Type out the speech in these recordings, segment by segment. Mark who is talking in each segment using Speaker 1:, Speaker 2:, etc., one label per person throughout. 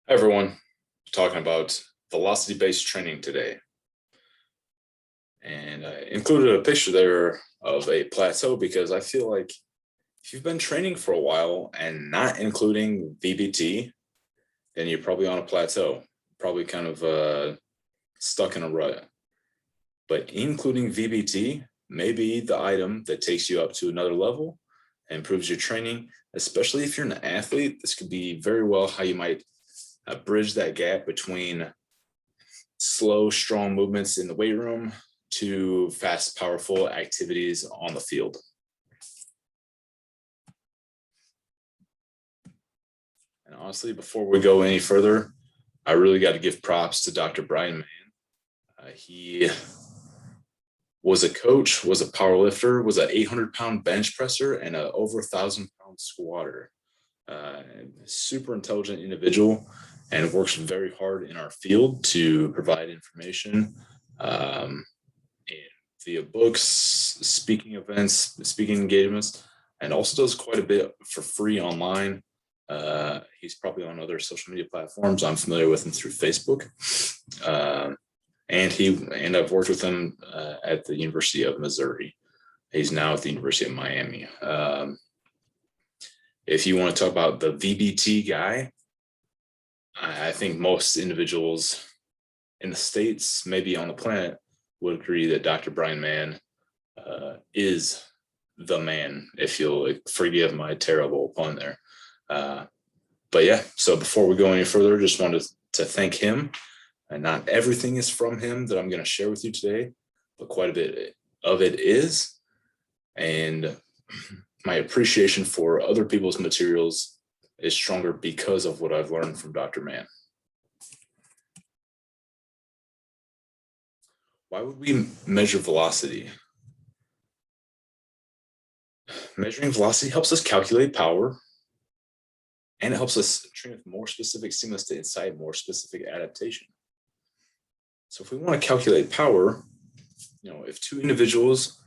Speaker 1: Hi everyone, talking about velocity-based training today. And I included a picture there of a plateau because I feel like if you've been training for a while and not including VBT, then you're probably on a plateau, probably kind of stuck in a rut. But including VBT may be the item that takes you up to another level and improves your training, especially if you're an athlete. This could be very well how you might bridge that gap between slow, strong movements in the weight room to fast, powerful activities on the field. And honestly, before we go any further, I really got to give props to Dr. Brian Mann. He was a coach, was a power lifter, was an 800-pound bench presser, and an over 1,000-pound squatter. Super intelligent individual, and works very hard in our field to provide information via books, speaking events, speaking engagements, and also does quite a bit for free online. He's probably on other social media platforms. I'm familiar with him through Facebook. And I've worked with him at the University of Missouri. He's now at the University of Miami. If you want to talk about the VBT guy, I think most individuals in the States, maybe on the planet, would agree that Dr. Brian Mann is the man, if you'll forgive my terrible pun there. But yeah, so before we go any further, just wanted to thank him. And not everything is from him that I'm going to share with you today, but quite a bit of it is. And my appreciation for other people's materials is stronger because of what I've learned from Dr. Mann. Why would we measure velocity? Measuring velocity helps us calculate power, and it helps us train with more specific stimulus to incite more specific adaptation. So if we want to calculate power, if two individuals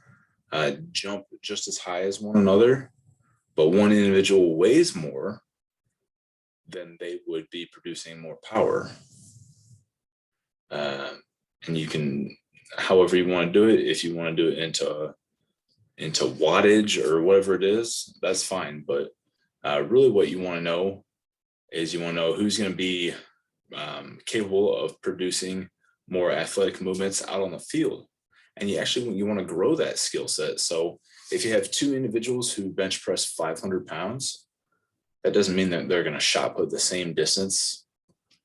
Speaker 1: jump just as high as one another, but one individual weighs more, then they would be producing more power. And you can, however you want to do it, if you want to do it into wattage or whatever it is, that's fine. But really what you want to know is you want to know who's going to be capable of producing more athletic movements out on the field. And you want to grow that skill set. So if you have two individuals who bench press 500 pounds, that doesn't mean that they're going to shot put the same distance.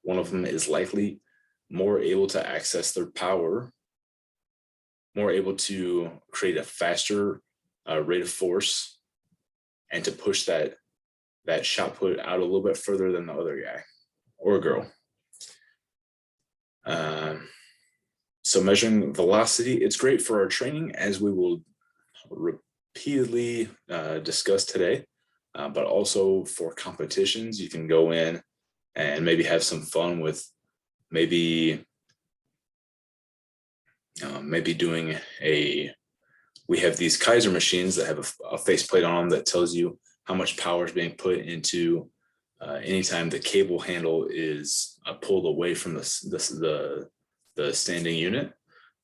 Speaker 1: One of them is likely more able to access their power, more able to create a faster rate of force, and to push that shot put out a little bit further than the other guy or girl. So measuring velocity, it's great for our training, as we will repeatedly discuss today, but also for competitions. You can go in and maybe have some fun with maybe doing we have these Kaiser machines that have a faceplate on them that tells you how much power is being put into anytime the cable handle is pulled away from the standing unit.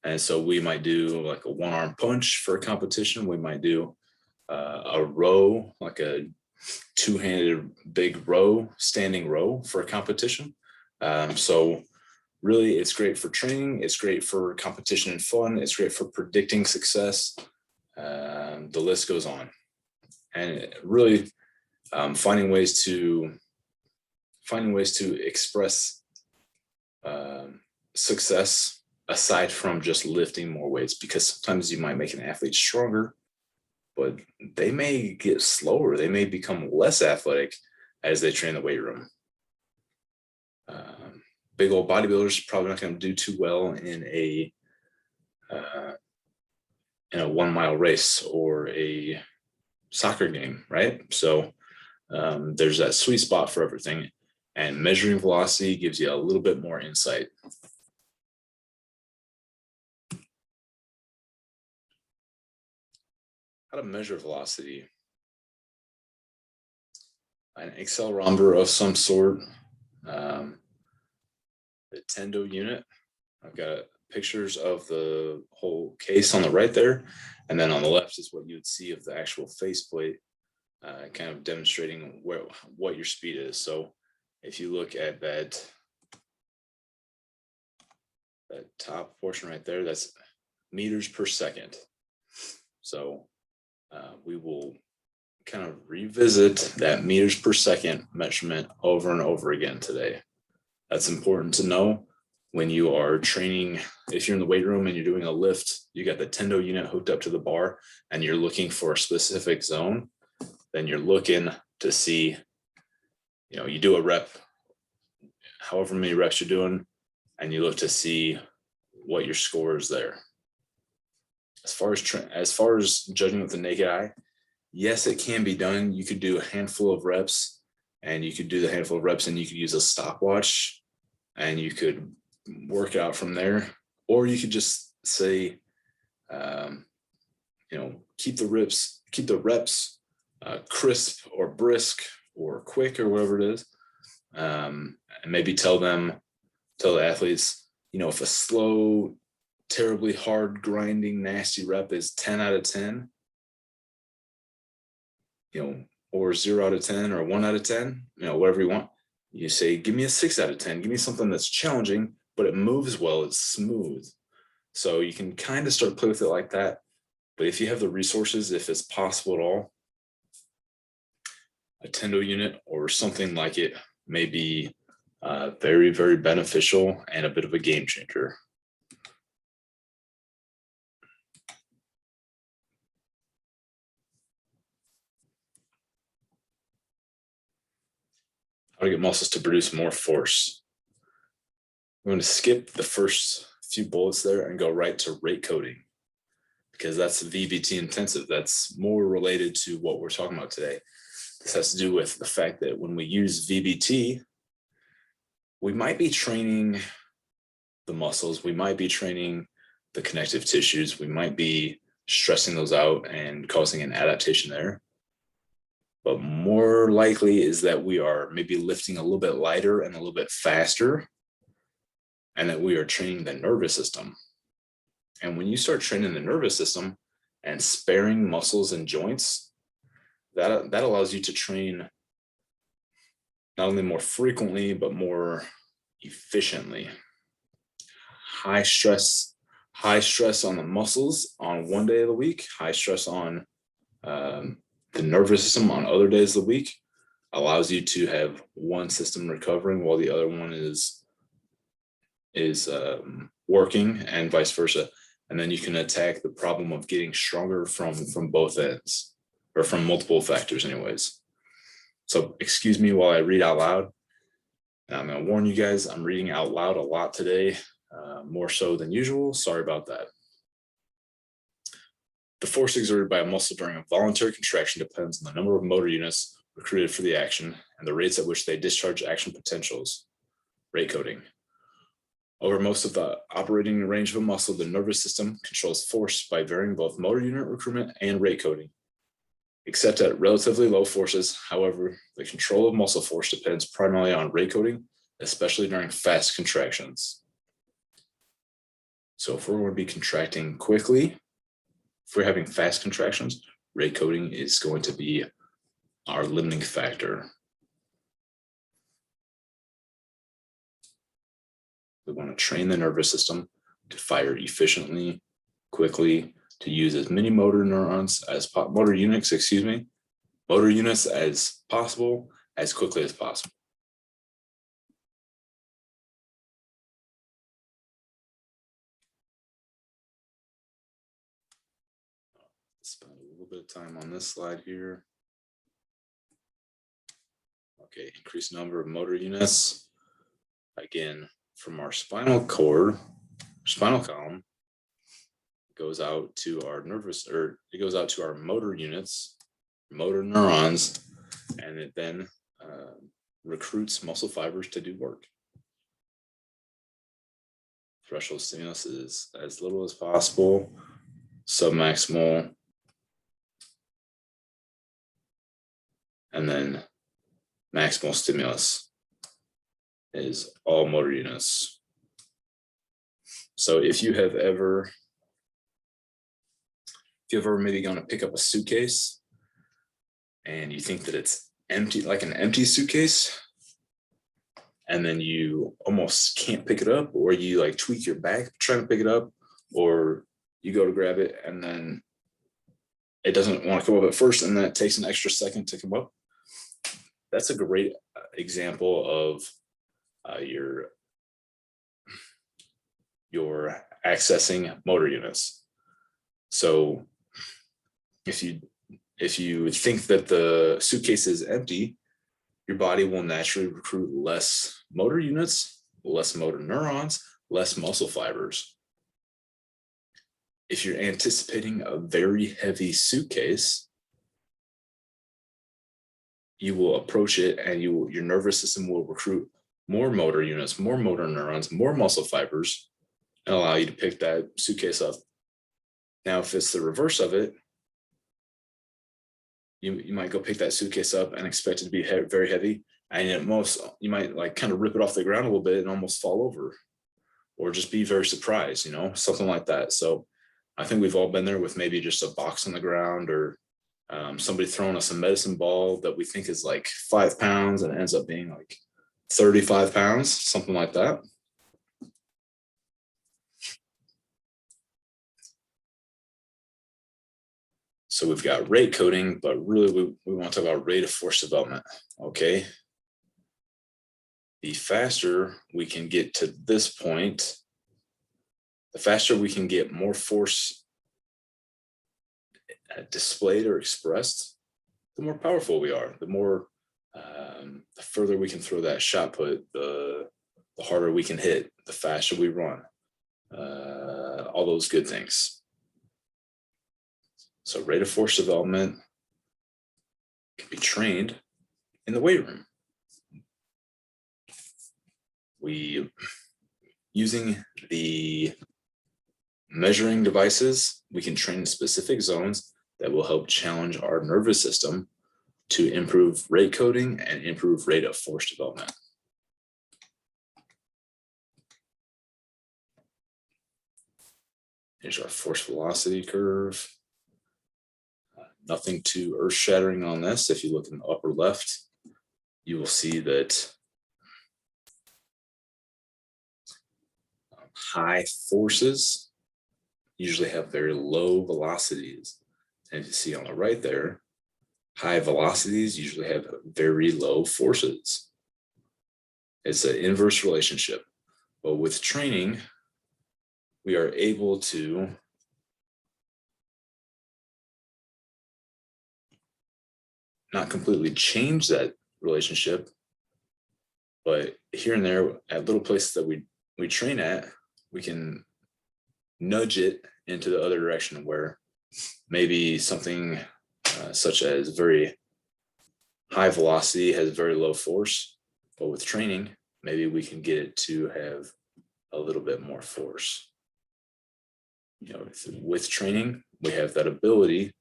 Speaker 1: And so we might do like a one-arm punch for a competition. We might do a row, like a two-handed big row, standing row for a competition. So really, it's great for training. It's great for competition and fun. It's great for predicting success. The list goes on. And really finding ways to express success aside from just lifting more weights, because sometimes you might make an athlete stronger, but they may get slower. They may become less athletic as they train in the weight room. Big old bodybuilders probably not going to do too well in a 1 mile race or a soccer game, right? So there's that sweet spot for everything, and measuring velocity gives you a little bit more insight. How to measure velocity? An accelerometer of some sort. the tendo unit. I've got pictures of the whole case on the right there. And then on the left is what you would see of the actual faceplate, kind of demonstrating what your speed is. So if you look at that top portion right there, that's meters per second. So we will kind of revisit that meters per second measurement over and over again today. That's important to know when you are training. If you're in the weight room and you're doing a lift, you got the tendo unit hooked up to the bar and you're looking for a specific zone, then you're looking to see, you do a rep, however many reps you're doing, and you look to see what your score is there. As far as judging with the naked eye, yes, it can be done. You could do a handful of reps, and you could do the handful of reps and you could use a stopwatch and you could work out from there. Or you could just say, keep the reps crisp or brisk or quick or whatever it is. And maybe tell the athletes, if a slow, terribly hard, grinding, nasty rep is 10 out of 10, or 0 out of 10 or 1 out of 10, whatever you want, you say, give me a 6 out of 10, give me something that's challenging, but it moves well, it's smooth. So you can kind of start play with it like that. But if you have the resources, if it's possible at all, a tendo unit or something like it may be very, very beneficial and a bit of a game changer. How to get muscles to produce more force. I'm going to skip the first few bullets there and go right to rate coding, because that's VBT intensive. That's more related to what we're talking about today. This has to do with the fact that when we use VBT, we might be training the muscles, we might be training the connective tissues, we might be stressing those out and causing an adaptation there. But more likely is that we are maybe lifting a little bit lighter and a little bit faster, and that we are training the nervous system. And when you start training the nervous system and sparing muscles and joints, that allows you to train not only more frequently, but more efficiently. High stress on the muscles on one day of the week, high stress on the nervous system on other days of the week allows you to have one system recovering while the other one is working, and vice versa. And then you can attack the problem of getting stronger from both ends, or from multiple factors anyways. So excuse me while I read out loud. I'm going to warn you guys, I'm reading out loud a lot today, more so than usual. Sorry about that. The force exerted by a muscle during a voluntary contraction depends on the number of motor units recruited for the action and the rates at which they discharge action potentials. Rate coding. Over most of the operating range of a muscle, the nervous system controls force by varying both motor unit recruitment and rate coding. Except at relatively low forces, however, the control of muscle force depends primarily on rate coding, especially during fast contractions. So if we're going to be contracting quickly, if we're having fast contractions, rate coding is going to be our limiting factor. We want to train the nervous system to fire efficiently, quickly, to use as many motor units as possible, as quickly as possible. Spend a little bit of time on this slide here. Okay, increased number of motor units. Again, from our spinal column, goes out to our motor units, motor neurons, and it then recruits muscle fibers to do work. Threshold stimulus is as little as possible, submaximal, and then maximal stimulus is all motor units. So if you have ever maybe gone to pick up a suitcase and you think that it's empty, like an empty suitcase, and then you almost can't pick it up, or you like tweak your back trying to pick it up, or you go to grab it and then it doesn't want to come up at first, and then it takes an extra second to come up. That's a great example of your accessing motor units. So if you think that the suitcase is empty, your body will naturally recruit less motor units, less motor neurons, less muscle fibers. If you're anticipating a very heavy suitcase, you will approach it and your nervous system will recruit more motor units, more motor neurons, more muscle fibers, and allow you to pick that suitcase up. Now, if it's the reverse of it, you might go pick that suitcase up and expect it to be very heavy, and at most you might like kind of rip it off the ground a little bit and almost fall over, or just be very surprised, something like that. So I think we've all been there with maybe just a box on the ground, or somebody throwing us a medicine ball that we think is like 5 pounds and it ends up being like 35 pounds, something like that. So we've got rate coding, but really we want to talk about rate of force development, okay? The faster we can get to this point, the faster we can get more force displayed or expressed, the more powerful we are, the further we can throw that shot put, the harder we can hit, the faster we run, all those good things. So rate of force development can be trained in the weight room. Using the measuring devices, we can train specific zones that will help challenge our nervous system to improve rate coding and improve rate of force development. Here's our force velocity curve. Nothing too earth-shattering on this. If you look in the upper left, you will see that high forces usually have very low velocities. And if you see on the right there, high velocities usually have very low forces. It's an inverse relationship. But with training, we are able to not completely change that relationship, but here and there at little places that we train at, we can nudge it into the other direction, where maybe something such as very high velocity has very low force, but with training, maybe we can get it to have a little bit more force. With training, we have that ability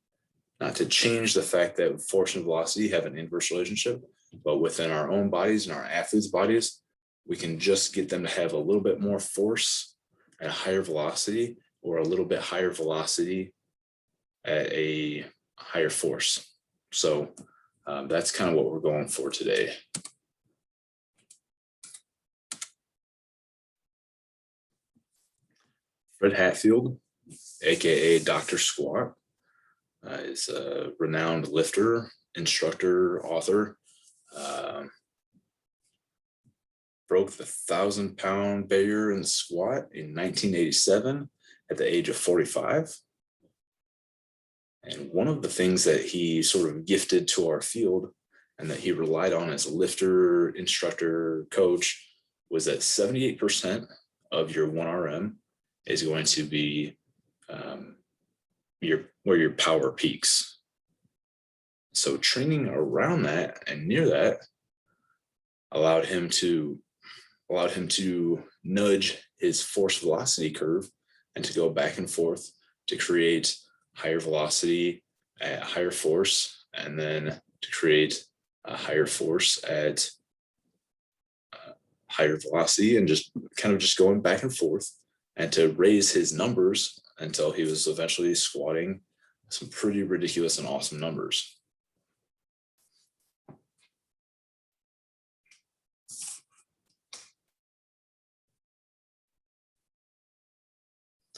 Speaker 1: not to change the fact that force and velocity have an inverse relationship, but within our own bodies and our athletes' bodies, we can just get them to have a little bit more force at a higher velocity, or a little bit higher velocity at a higher force. So that's kind of what we're going for today. Fred Hatfield, aka Dr. Squat, is a renowned lifter, instructor, author. Broke the 1,000-pound barrier in the squat in 1987 at the age of 45. And one of the things that he sort of gifted to our field, and that he relied on as a lifter, instructor, coach, was that 78% of your 1RM is going to be where your power peaks. So training around that and near that allowed him to nudge his force velocity curve and to go back and forth to create higher velocity at higher force, and then to create a higher force at higher velocity, and just going back and forth and to raise his numbers until he was eventually squatting some pretty ridiculous and awesome numbers.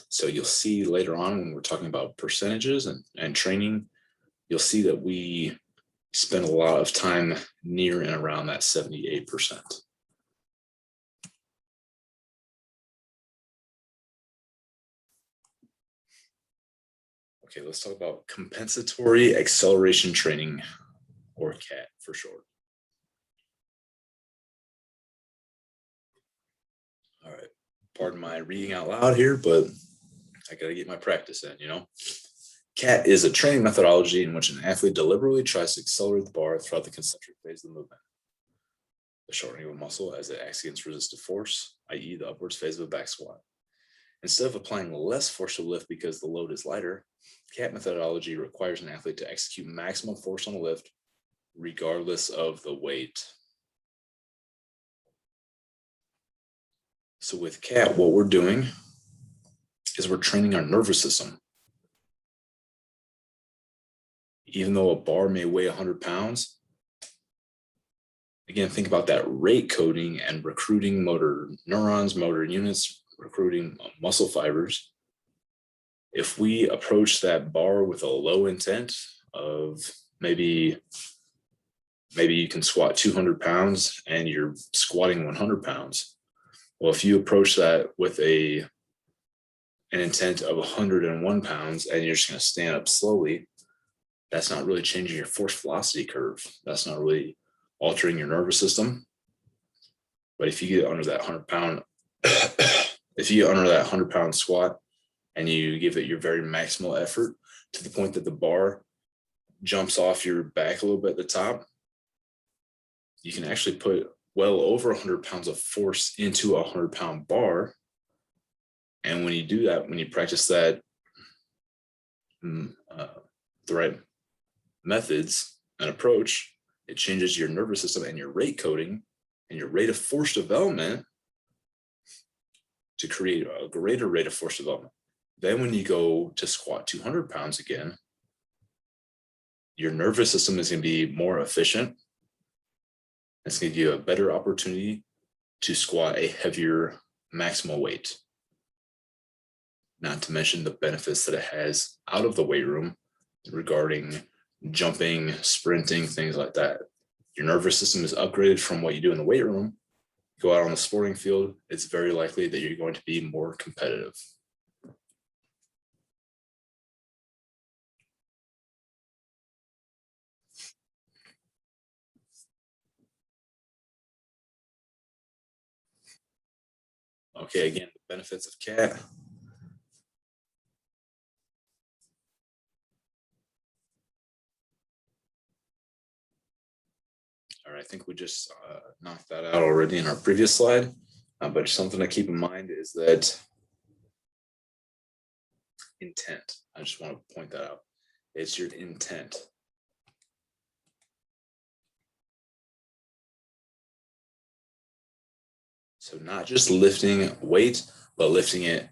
Speaker 1: So you'll see later on when we're talking about percentages and training, you'll see that we spend a lot of time near and around that 78%. Okay, let's talk about compensatory acceleration training, or CAT for short. All right, pardon my reading out loud here, but I got to get my practice in, CAT is a training methodology in which an athlete deliberately tries to accelerate the bar throughout the concentric phase of the movement. The shortening of a muscle as it acts against resistive force, i.e. the upwards phase of a back squat. Instead of applying less force to lift because the load is lighter, CAT methodology requires an athlete to execute maximum force on a lift regardless of the weight. So with CAT, what we're doing is we're training our nervous system. Even though a bar may weigh 100 pounds, again, think about that rate coding and recruiting motor neurons, motor units, recruiting muscle fibers. If we approach that bar with a low intent of maybe you can squat 200 pounds and you're squatting 100 pounds. Well, if you approach that with an intent of 101 pounds and you're just going to stand up slowly, that's not really changing your force velocity curve. That's not really altering your nervous system. But if you get under that 100-pound squat and you give it your very maximal effort to the point that the bar jumps off your back a little bit at the top, you can actually put well over 100 pounds of force into a 100-pound bar. And when you do that, when you practice that, the right methods and approach, it changes your nervous system and your rate coding and your rate of force development to create a greater rate of force development. Then when you go to squat 200 pounds again, your nervous system is going to be more efficient. It's going to give you a better opportunity to squat a heavier maximal weight. Not to mention the benefits that it has out of the weight room regarding jumping, sprinting, things like that. Your nervous system is upgraded from what you do in the weight room. Go out on the sporting field, it's very likely that you're going to be more competitive. Okay, again, the benefits of CAT. All right, I think we just knocked that out already in our previous slide, but something to keep in mind is that intent. I just want to point that out. It's your intent. So not just lifting weight, but lifting it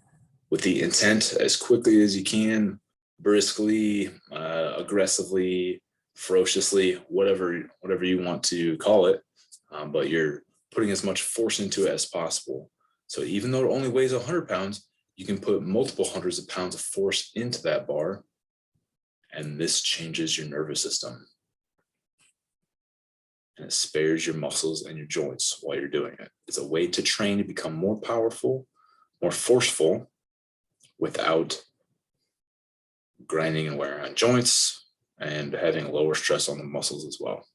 Speaker 1: with the intent as quickly as you can, briskly, aggressively, ferociously, whatever you want to call it. But you're putting as much force into it as possible. So even though it only weighs 100 pounds, you can put multiple hundreds of pounds of force into that bar, and this changes your nervous system. And it spares your muscles and your joints while you're doing it. It's a way to train to become more powerful, more forceful, without grinding and wearing on joints and having lower stress on the muscles as well.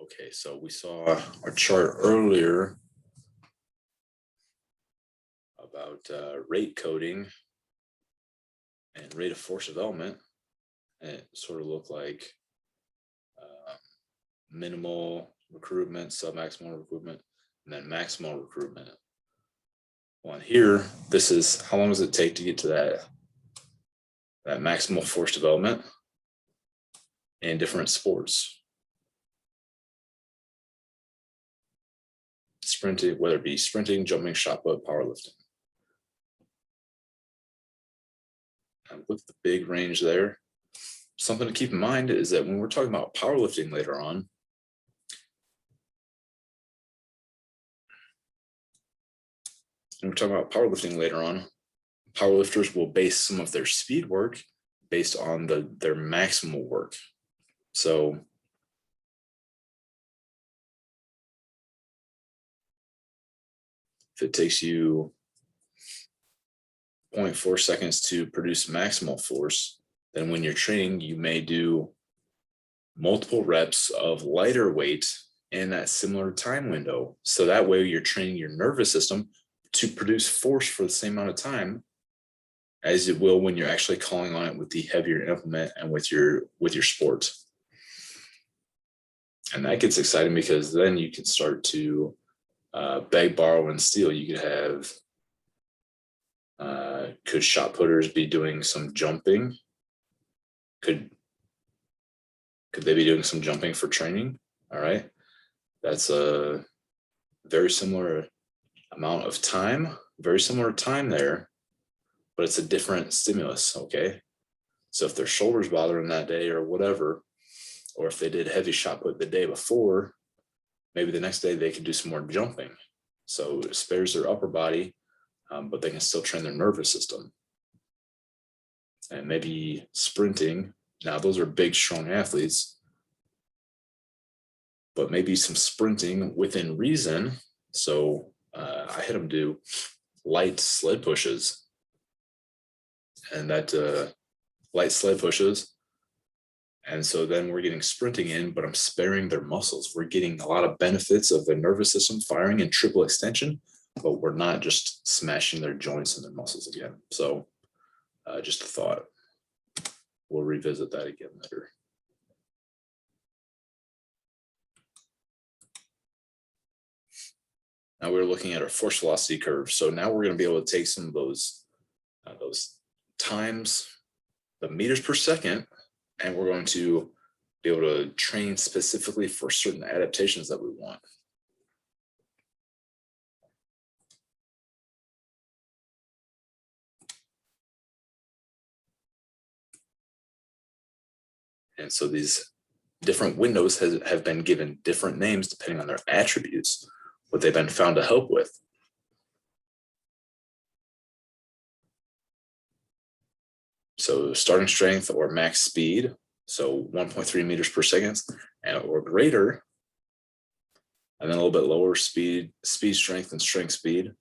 Speaker 1: Okay, so we saw our chart earlier about rate coding and rate of force development, and it sort of looked like minimal recruitment, submaximal recruitment, and then maximal recruitment. Well, here, this is how long does it take to get to that that maximal force development in different sports. Sprinting, whether it be sprinting, jumping, shot put, powerlifting. And with the big range there, something to keep in mind is that when we're talking about powerlifting later on, powerlifters will base some of their speed work based on their maximal work. So if it takes you 0.4 seconds to produce maximal force, then when you're training, you may do multiple reps of lighter weight in that similar time window. So that way you're training your nervous system to produce force for the same amount of time as it will when you're actually calling on it with the heavier implement and with your sport. And that gets exciting because then you can start to beg, borrow, and steal. You could have, could shot putters be doing some jumping? Could they be doing some jumping for training? All right. That's a very similar amount of time, very similar time there, but it's a different stimulus. Okay. So if their shoulders bother them that day or whatever, or if they did heavy shot put the day before, maybe the next day they could do some more jumping. So it spares their upper body, but they can still train their nervous system. And maybe sprinting. Now, those are big, strong athletes, but maybe some sprinting within reason. So I had them do light sled pushes, and that light sled pushes. And so then we're getting sprinting in, but I'm sparing their muscles. We're getting a lot of benefits of the nervous system firing in triple extension, but we're not just smashing their joints and their muscles again. So just a thought. We'll revisit that again later. Now we're looking at our force velocity curve. So now we're going to be able to take some of those times, the meters per second, and we're going to be able to train specifically for certain adaptations that we want. And so these different windows have been given different names depending on their attributes, what they've been found to help with. So starting strength or max speed, so 1.3 meters per second or greater, and then a little bit lower speed strength and strength speed.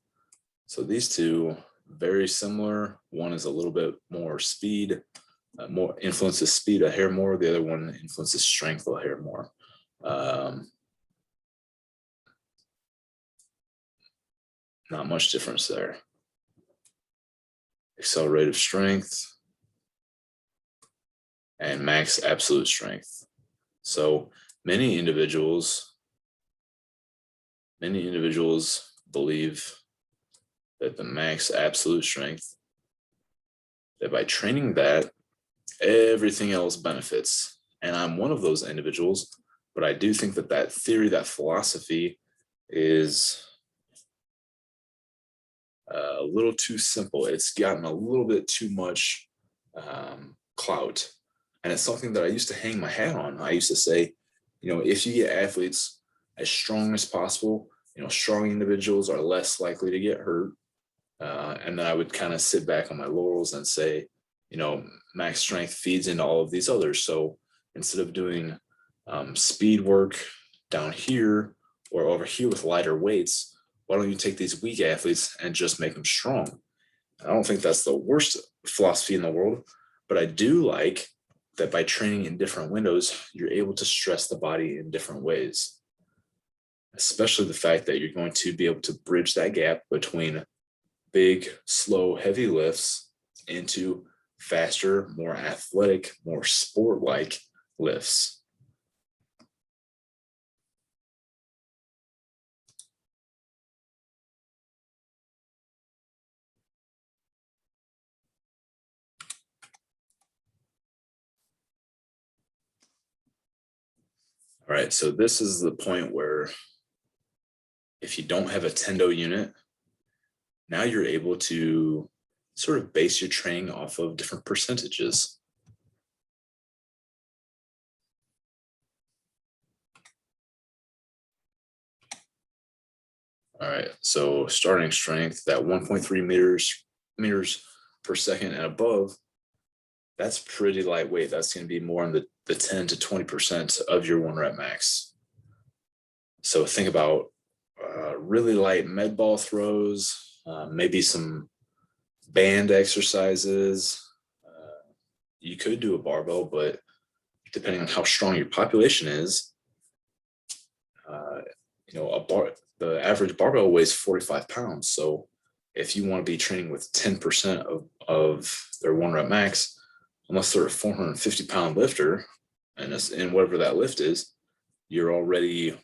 Speaker 1: So these two, very similar. One is a little bit more speed, more influences speed a hair more. The other one influences strength a hair more. Not much difference there. Accelerative strength and max absolute strength. So many individuals believe that the max absolute strength, that by training that, everything else benefits. And I'm one of those individuals, but I do think that theory, that philosophy is a little too simple. It's gotten a little bit too much clout. And it's something that I used to hang my hat on. I used to say, if you get athletes as strong as possible, strong individuals are less likely to get hurt. And then I would kind of sit back on my laurels and say, max strength feeds into all of these others. So instead of doing speed work down here or over here with lighter weights, why don't you take these weak athletes and just make them strong? I don't think that's the worst philosophy in the world, but I do like that by training in different windows, you're able to stress the body in different ways, especially the fact that you're going to be able to bridge that gap between big, slow, heavy lifts into faster, more athletic, more sport-like lifts. All right, so this is the point where if you don't have a tendo unit, now you're able to sort of base your training off of different percentages. All right, so starting strength, that 1.3 meters per second and above, that's pretty lightweight. That's going to be more in the 10 to 20% of your 1 rep max. So think about really light med ball throws, maybe some band exercises. You could do a barbell, but depending on how strong your population is, the average barbell weighs 45 pounds. So if you want to be training with 10% of their 1 rep max, unless they're a 450-pound lifter, and whatever that lift is, you're already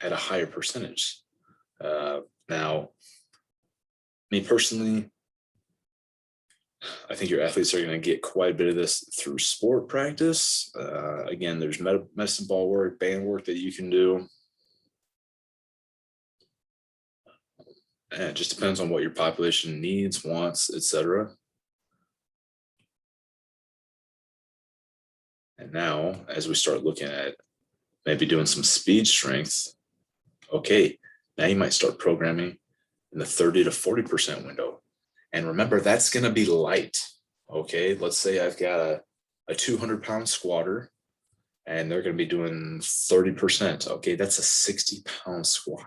Speaker 1: at a higher percentage. Now, me personally, I think your athletes are going to get quite a bit of this through sport practice. Again, there's medicine ball work, band work that you can do. And it just depends on what your population needs, wants, etc. And now, as we start looking at maybe doing some speed strength, okay, now you might start programming in the 30 to 40% window. And remember, that's going to be light. Okay, let's say I've got a 200-pound squatter and they're going to be doing 30%. Okay, that's a 60-pound squat.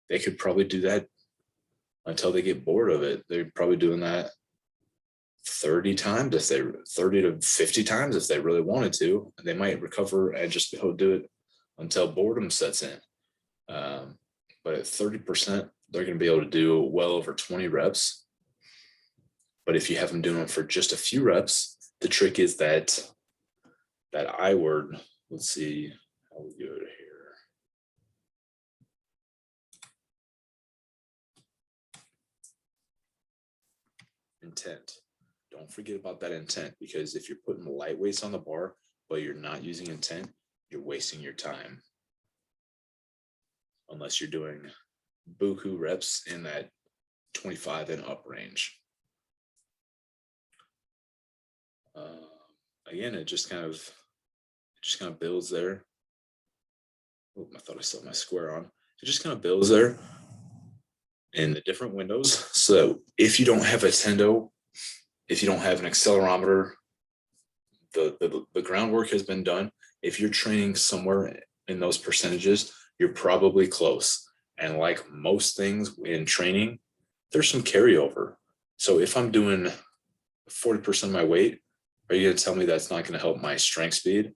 Speaker 1: They could probably do that until they get bored of it. They're probably doing that 30 times if they 30 to 50 times if they really wanted to. They might recover and just be able to do it until boredom sets in. But at 30%, they're going to be able to do well over 20 reps. But if you have them doing it for just a few reps, the trick is that I word. Let's see how we do it here. Intent. Don't forget about that intent, because if you're putting light weights on the bar, but you're not using intent, you're wasting your time. Unless you're doing buku reps in that 25 and up range. Again, it just kind of builds there. Oh, I thought I saw my square on. It just kind of builds there in the different windows. So if you don't have a tendo, if you don't have an accelerometer, the groundwork has been done. If you're training somewhere in those percentages, you're probably close. And like most things in training, there's some carryover. So if I'm doing 40% of my weight, are you going to tell me that's not going to help my strength speed?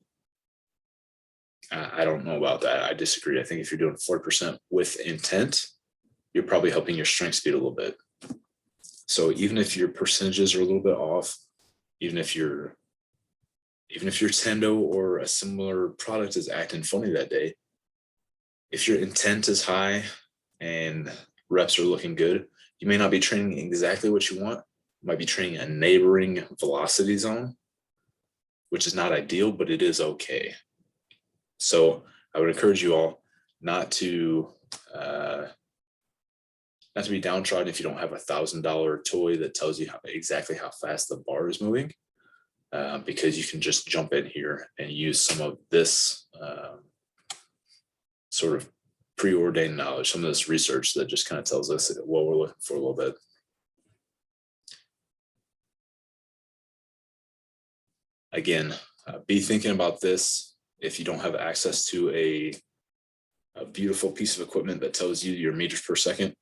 Speaker 1: I don't know about that. I disagree. I think if you're doing 40% with intent, you're probably helping your strength speed a little bit. So even if your percentages are a little bit off, even if your tendo or a similar product is acting funny that day, if your intent is high and reps are looking good, you may not be training exactly what you want. You might be training a neighboring velocity zone, which is not ideal, but it is okay. So I would encourage you all not to be downtrodden if you don't have $1,000 toy that tells you exactly how fast the bar is moving, because you can just jump in here and use some of this sort of preordained knowledge, some of this research that just kind of tells us what we're looking for a little bit. Again, be thinking about this. If you don't have access to a beautiful piece of equipment that tells you your meters per second,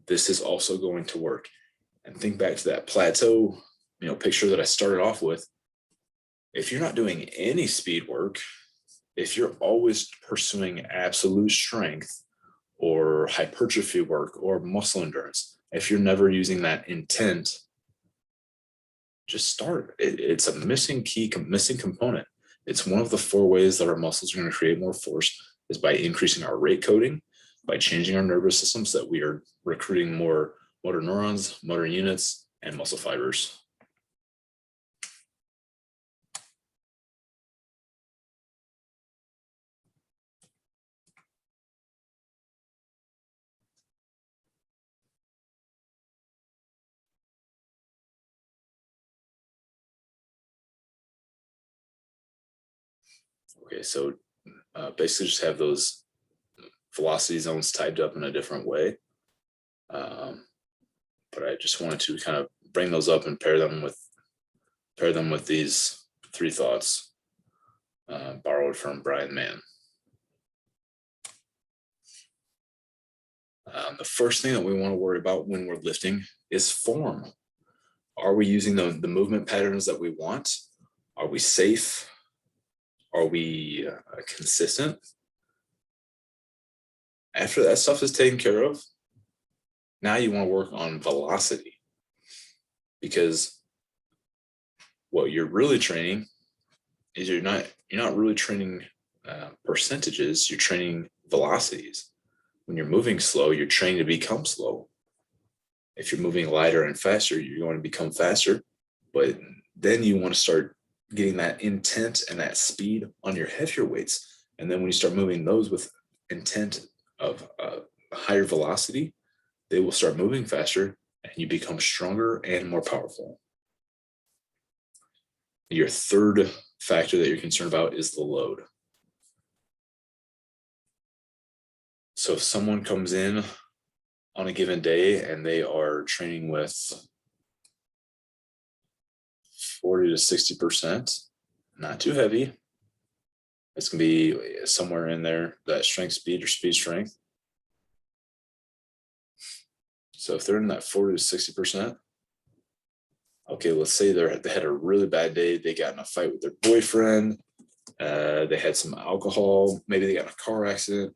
Speaker 1: this is also going to work. And think back to that plateau, picture that I started off with. If you're not doing any speed work, if you're always pursuing absolute strength or hypertrophy work or muscle endurance, if you're never using that intent, just start. It's a missing component. It's one of the 4 ways that our muscles are going to create more force is by increasing our rate coding, by changing our nervous system so that we are recruiting more motor neurons, motor units, and muscle fibers. Okay, so basically just have those velocity zones typed up in a different way. But I just wanted to kind of bring those up and pair them with these three thoughts borrowed from Brian Mann. The first thing that we want to worry about when we're lifting is form. Are we using the movement patterns that we want? Are we safe? Are we consistent? After that stuff is taken care of, now you want to work on velocity, because what you're really training is you're not really training percentages, you're training velocities. When you're moving slow, you're trained to become slow. If you're moving lighter and faster, you're going to become faster. But then you want to start getting that intent and that speed on your heavier weights. And then when you start moving those with intent of higher velocity, they will start moving faster and you become stronger and more powerful. Your third factor that you're concerned about is the load. So if someone comes in on a given day and they are training with 40 to 60%, not too heavy, it's going to be somewhere in there, that strength speed or speed strength. So if they're in that 40 to 60%, okay, let's say they had a really bad day. They got in a fight with their boyfriend. They had some alcohol. Maybe they got in a car accident.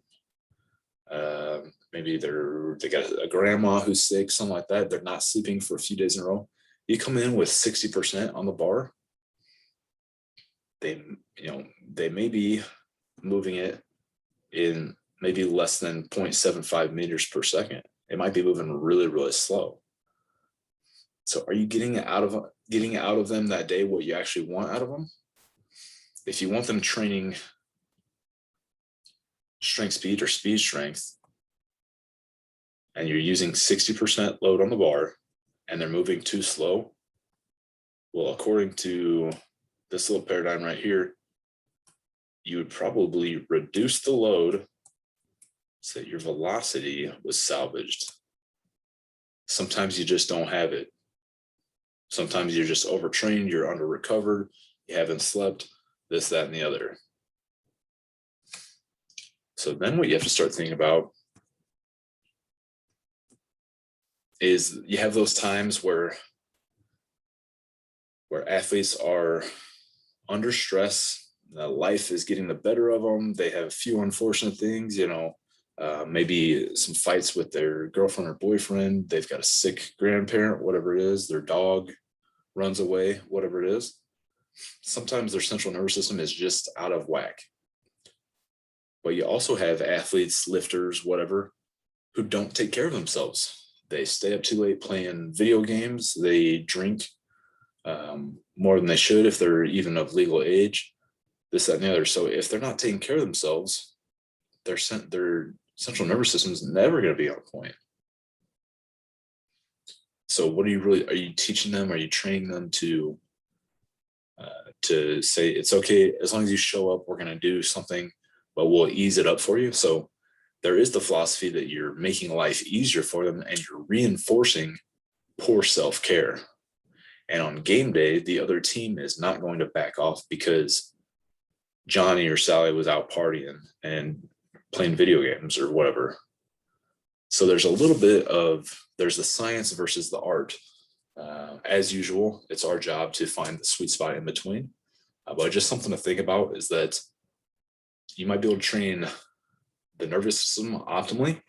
Speaker 1: Maybe they got a grandma who's sick, something like that. They're not sleeping for a few days in a row. You come in with 60% on the bar. They may be moving it in maybe less than 0.75 meters per second. It might be moving really, really slow. So are you getting out of them that day what you actually want out of them? If you want them training strength speed or speed strength, and you're using 60% load on the bar and they're moving too slow, well, according to this little paradigm right here, you would probably reduce the load so that your velocity was salvaged. Sometimes you just don't have it. Sometimes you're just overtrained, you're under recovered, you haven't slept, this, that, and the other. So then what you have to start thinking about is you have those times where athletes are under stress, life is getting the better of them. They have a few unfortunate things, maybe some fights with their girlfriend or boyfriend. They've got a sick grandparent, whatever it is, their dog runs away, whatever it is. Sometimes their central nervous system is just out of whack. But you also have athletes, lifters, whatever, who don't take care of themselves. They stay up too late playing video games. They drink more than they should if they're even of legal age, this, that, and the other. So if they're not taking care of themselves, their central nervous system is never going to be on point. So what are you teaching them? Are you training them to say it's okay, as long as you show up, we're going to do something, but we'll ease it up for you? So there is the philosophy that you're making life easier for them and you're reinforcing poor self-care. And on game day, the other team is not going to back off because Johnny or Sally was out partying and playing video games or whatever. So there's a little bit there's the science versus the art. As usual, it's our job to find the sweet spot in between. But just something to think about is that you might be able to train the nervous system optimally,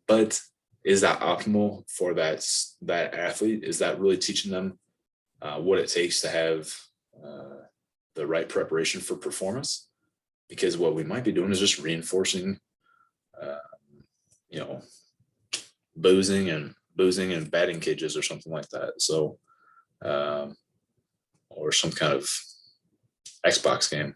Speaker 1: but is that optimal for that athlete? Is that really teaching them what it takes to have the right preparation for performance? Because what we might be doing is just reinforcing, boozing and batting cages or something like that. So, or some kind of Xbox game.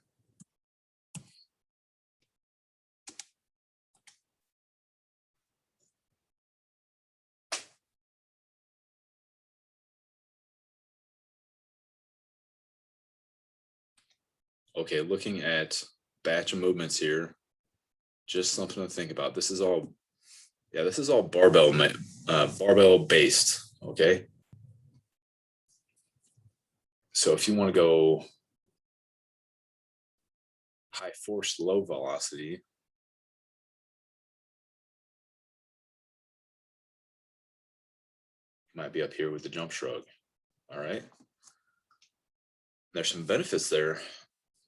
Speaker 1: Okay, looking at batch of movements here, just something to think about. This is all, yeah, this is all barbell based. Okay, so if you want to go high force, low velocity, might be up here with the jump shrug. All right, there's some benefits there.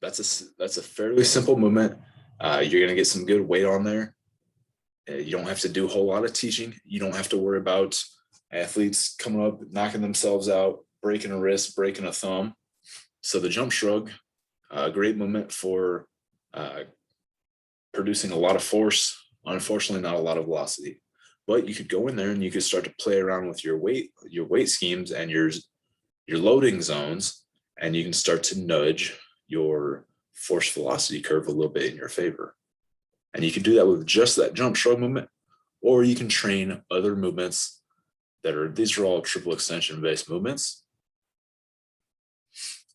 Speaker 1: That's a fairly simple movement. You're gonna get some good weight on there. You don't have to do a whole lot of teaching. You don't have to worry about athletes coming up, knocking themselves out, breaking a wrist, breaking a thumb. So the jump shrug, a great movement for producing a lot of force. Unfortunately, not a lot of velocity. But you could go in there and you could start to play around with your weight schemes and your loading zones, and you can start to nudge your force velocity curve a little bit in your favor. And you can do that with just that jump shrug movement, or you can train other movements these are all triple extension based movements.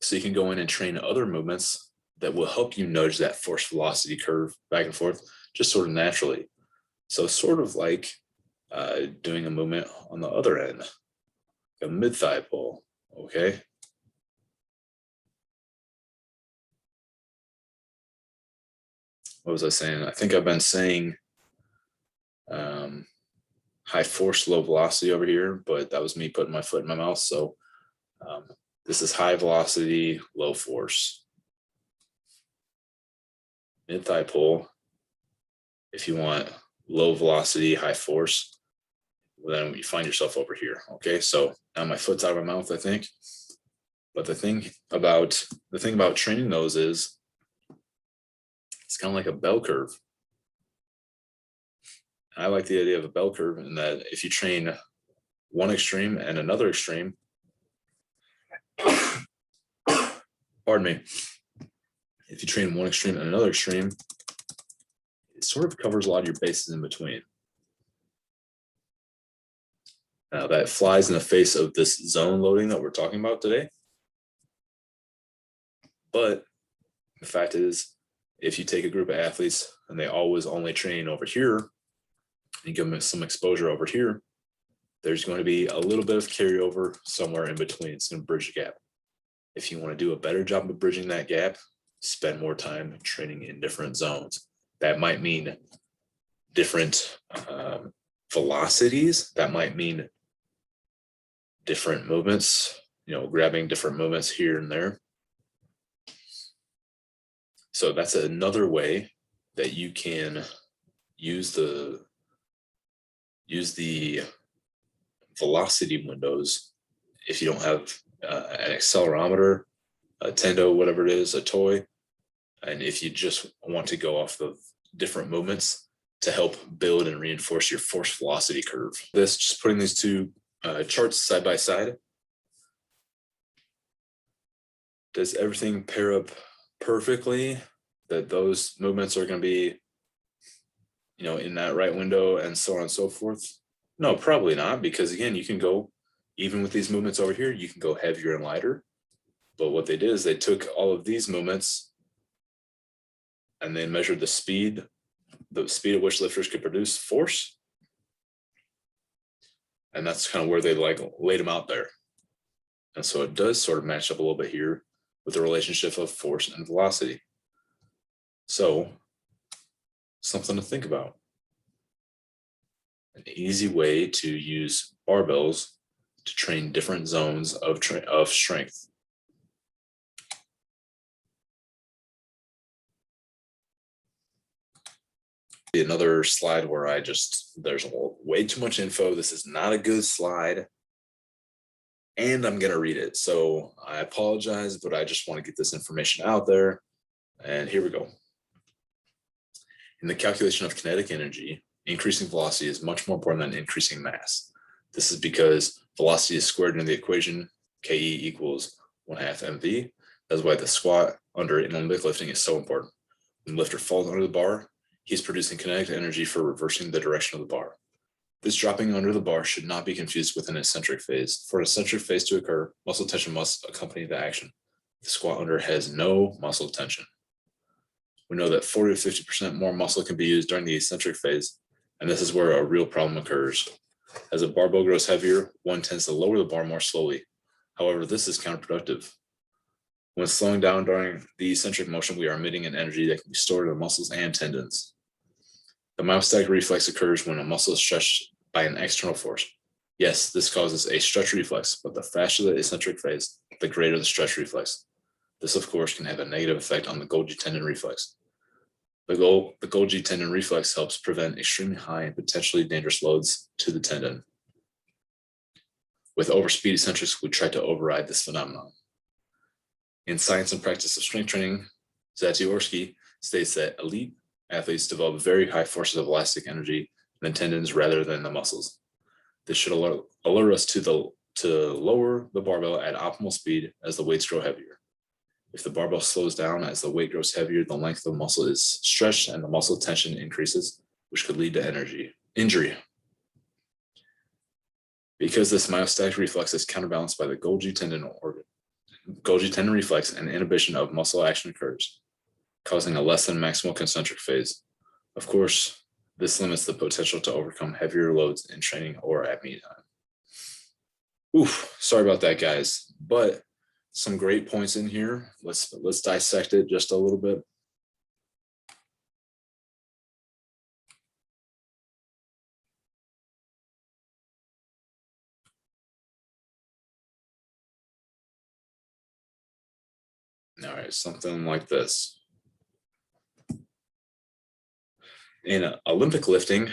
Speaker 1: So you can go in and train other movements that will help you nudge that force velocity curve back and forth just sort of naturally. So sort of like doing a movement on the other end, a mid-thigh pull, okay? What was I saying? I think I've been saying high force, low velocity over here, but that was me putting my foot in my mouth. So this is high velocity, low force. Mid-thigh pull. If you want low velocity, high force, then you find yourself over here. Okay, so now my foot's out of my mouth, I think. But the thing about training those is it's kind of like a bell curve. I like the idea of a bell curve in that if you train one extreme and another extreme, pardon me, if you train one extreme and another extreme, it sort of covers a lot of your bases in between. Now that flies in the face of this zone loading that we're talking about today. But the fact is, if you take a group of athletes and they always only train over here and give them some exposure over here, there's going to be a little bit of carryover somewhere in between. It's going to bridge the gap. If you want to do a better job of bridging that gap, spend more time training in different zones. That might mean different velocities. That might mean different movements, grabbing different movements here and there. So that's another way that you can use the velocity windows if you don't have an accelerometer, a tendo, whatever it is, a toy, and if you just want to go off of different movements to help build and reinforce your force velocity curve. Just putting these two charts side by side. Does everything pair up perfectly that those movements are going to be in that right window and so on and so forth? No, probably not, because again, you can go, even with these movements over here, you can go heavier and lighter. But what they did is they took all of these movements and they measured the speed at which lifters could produce force. And that's kind of where they laid them out there. And so it does sort of match up a little bit here with the relationship of force and velocity. So something to think about. An easy way to use barbells to train different zones of strength. Another slide where there's way too much info. This is not a good slide. And I'm going to read it. So I apologize, but I just want to get this information out there. And here we go. In the calculation of kinetic energy, increasing velocity is much more important than increasing mass. This is because velocity is squared into the equation, Ke equals 1/2 mv. That's why the squat under in Olympic lifting is so important. When the lifter falls under the bar, he's producing kinetic energy for reversing the direction of the bar. This dropping under the bar should not be confused with an eccentric phase. For an eccentric phase to occur, muscle tension must accompany the action. The squat under has no muscle tension. We know that 40 to 50% more muscle can be used during the eccentric phase, and this is where a real problem occurs. As a barbell grows heavier, one tends to lower the bar more slowly. However, this is counterproductive. When slowing down during the eccentric motion, we are emitting an energy that can be stored in the muscles and tendons. The myostatic reflex occurs when a muscle is stretched by an external force. Yes, this causes a stretch reflex, but the faster the eccentric phase, the greater the stretch reflex. This, of course, can have a negative effect on the Golgi tendon reflex. The Golgi tendon reflex helps prevent extremely high and potentially dangerous loads to the tendon. With overspeed eccentrics, we try to override this phenomenon. In Science and Practice of Strength Training, Zatsiorsky states that elite athletes develop very high forces of elastic energy in the tendons rather than the muscles. This should alert us to lower the barbell at optimal speed as the weights grow heavier. If the barbell slows down as the weight grows heavier, the length of the muscle is stretched and the muscle tension increases, which could lead to injury. Because this myostatic reflex is counterbalanced by the Golgi tendon reflex, and inhibition of muscle action occurs, causing a less than maximal concentric phase. Of course, this limits the potential to overcome heavier loads in training or at meet time. Oof, sorry about that, guys, but some great points in here. Let's dissect it just a little bit. All right, something like this. In Olympic lifting,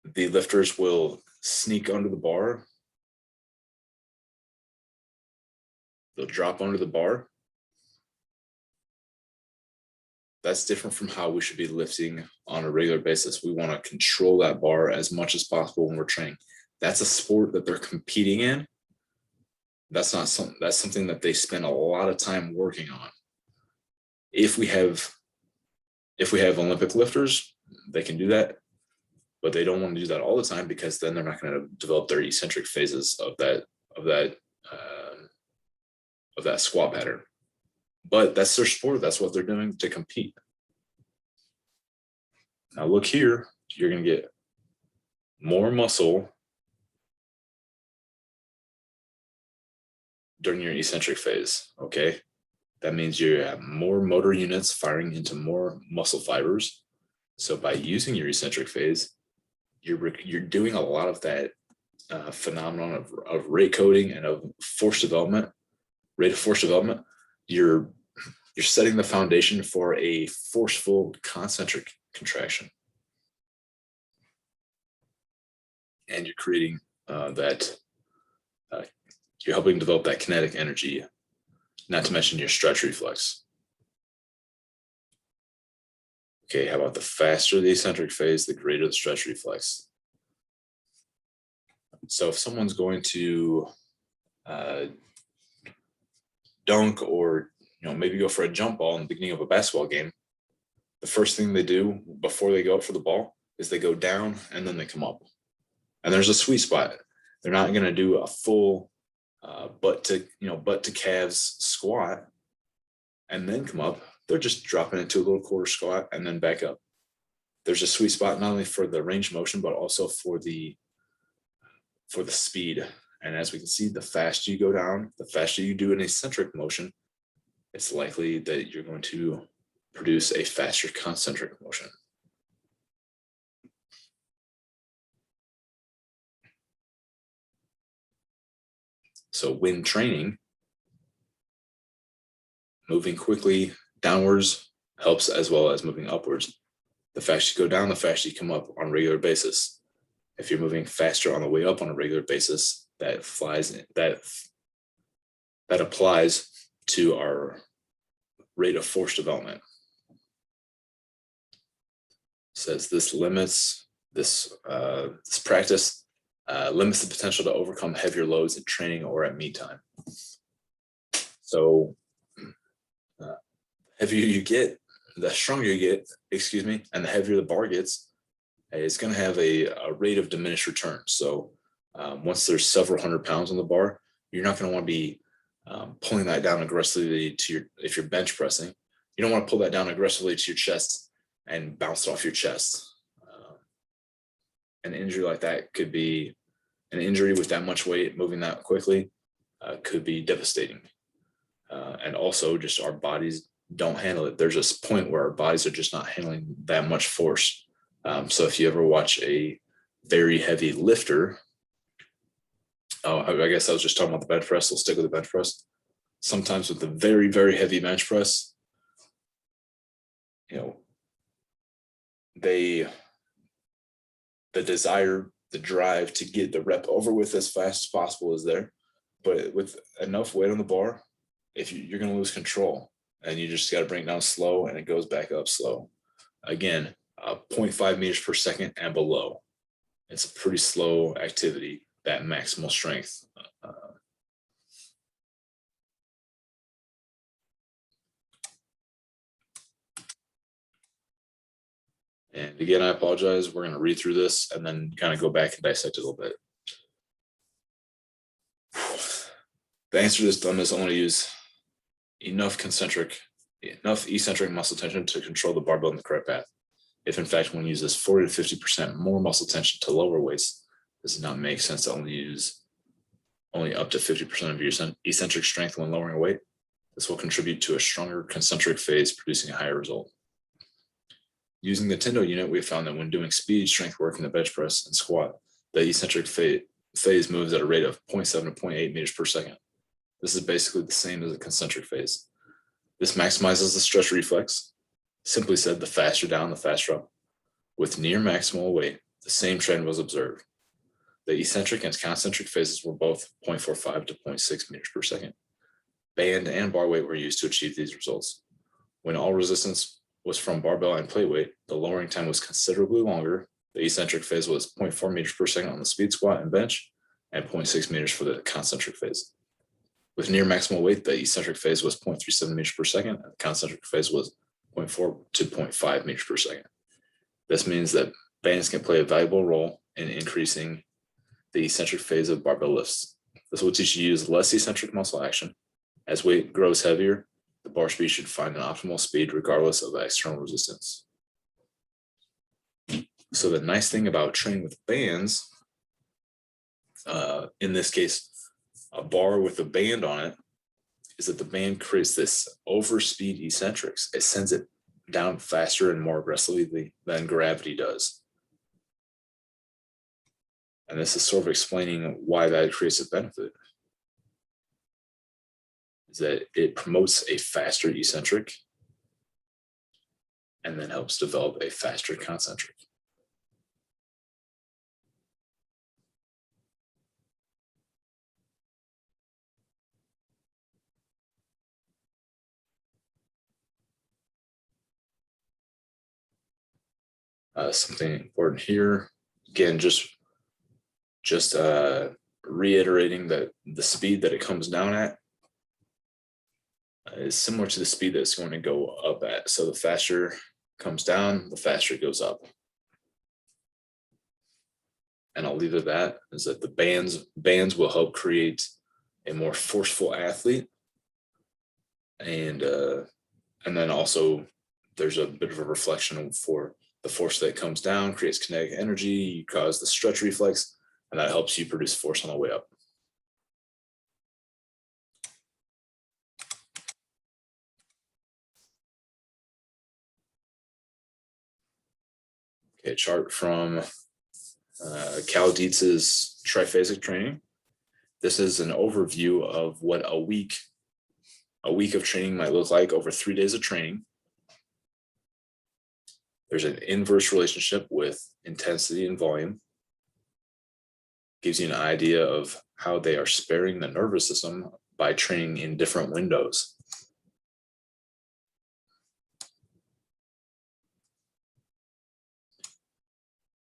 Speaker 1: the lifters will sneak under the bar. They'll drop under the bar. That's different from how we should be lifting on a regular basis. We want to control that bar as much as possible when we're training. That's a sport that they're competing in. That's something that they spend a lot of time working on. If we have Olympic lifters, they can do that, but they don't want to do that all the time, because then they're not going to develop their eccentric phases of that squat pattern. But that's their sport. That's what they're doing to compete. Now look here, you're going to get more muscle during your eccentric phase, okay? That means you have more motor units firing into more muscle fibers. So by using your eccentric phase, you're doing a lot of that phenomenon of rate coding and of force development, rate of force development. You're setting the foundation for a forceful concentric contraction. And you're creating you're helping develop that kinetic energy, not to mention your stretch reflex. Okay, how about the faster the eccentric phase, the greater the stretch reflex. So if someone's going to dunk, or maybe go for a jump ball in the beginning of a basketball game, the first thing they do before they go up for the ball is they go down and then they come up. And there's a sweet spot. They're not going to do a full butt to calves squat and then come up. They're just dropping into a little quarter squat and then back up. There's a sweet spot not only for the range of motion, but also for the speed. And as we can see, the faster you go down, the faster you do an eccentric motion, it's likely that you're going to produce a faster concentric motion. So when training, moving quickly downwards helps, as well as moving upwards. The faster you go down, the faster you come up on a regular basis. If you're moving faster on the way up on a regular basis, that applies to our rate of force development. It says this practice limits the potential to overcome heavier loads in training or at meet time. So heavier you get, the stronger you get, and the heavier the bar gets, it's going to have a rate of diminished return. So once there's several hundred pounds on the bar, you're not going to want to be pulling that down aggressively if you're bench pressing, you don't want to pull that down aggressively to your chest and bounce off your chest. An injury like that could be an injury with that much weight moving that quickly, could be devastating. And also just our bodies don't handle it. There's this point where our bodies are just not handling that much force. So if you ever watch a very heavy lifter, I guess I was just talking about the bench press. We'll stick with the bench press. Sometimes with the very, very heavy bench press, the desire, the drive to get the rep over with as fast as possible is there. But with enough weight on the bar, if you're going to lose control, and you just got to bring it down slow, and it goes back up slow. Again, 0.5 meters per second and below. It's a pretty slow activity, that maximal strength. And again, I apologize. We're going to read through this and then kind of go back and dissect it a little bit. The answer to this dilemma is only use enough eccentric muscle tension to control the barbell in the correct path. If in fact one uses 40 to 50% more muscle tension to lower weights, does it not make sense to only use up to 50% of your eccentric strength when lowering weight? This will contribute to a stronger concentric phase, producing a higher result. Using the Tendo unit, we have found that when doing speed strength work in the bench press and squat, the eccentric phase moves at a rate of 0.7 to 0.8 meters per second. This is basically the same as a concentric phase. This maximizes the stretch reflex. Simply said, the faster down, the faster up. With near maximal weight, the same trend was observed. The eccentric and concentric phases were both 0.45 to 0.6 meters per second. Band and bar weight were used to achieve these results. When all resistance was from barbell and plate weight, the lowering time was considerably longer. The eccentric phase was 0.4 meters per second on the speed squat and bench, and 0.6 meters for the concentric phase. With near maximal weight, the eccentric phase was 0.37 meters per second, and the concentric phase was 0.4 to 0.5 meters per second. This means that bands can play a valuable role in increasing the eccentric phase of barbell lifts. This will teach you to use less eccentric muscle action. As weight grows heavier, the bar speed should find an optimal speed regardless of the external resistance. So the nice thing about training with bands, in this case, a bar with a band on it, is that the band creates this overspeed eccentrics. It sends it down faster and more aggressively than gravity does. And this is sort of explaining why that creates a benefit. Is that it promotes a faster eccentric and then helps develop a faster concentric. Something important here, again, just reiterating that the speed that it comes down at is similar to the speed that it's going to go up at. So the faster it comes down, the faster it goes up. And I'll leave it at that, is that the bands will help create a more forceful athlete. And then also there's a bit of a reflection for the force that comes down, creates kinetic energy, you cause the stretch reflex, and that helps you produce force on the way up. Okay, chart from Cal Dietz's triphasic training. This is an overview of what a week of training might look like over 3 days of training. There's an inverse relationship with intensity and volume. Gives you an idea of how they are sparing the nervous system by training in different windows.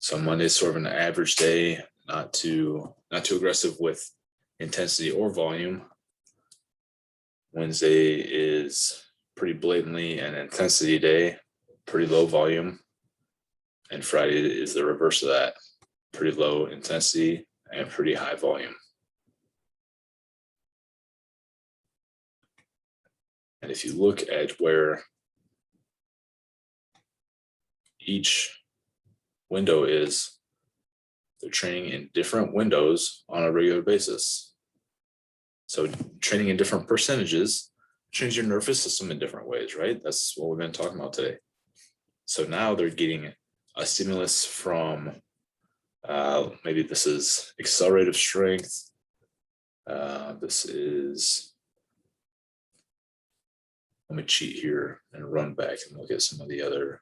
Speaker 1: So Monday is sort of an average day, not too aggressive with intensity or volume. Wednesday is pretty blatantly an intensity day, pretty low volume. And Friday is the reverse of that, pretty low intensity and pretty high volume. And if you look at where each window is, they're training in different windows on a regular basis. So training in different percentages trains your nervous system in different ways, right? That's what we've been talking about today. So now they're getting a stimulus from maybe this is accelerative strength. This is, let me cheat here and run back and look at some of the other.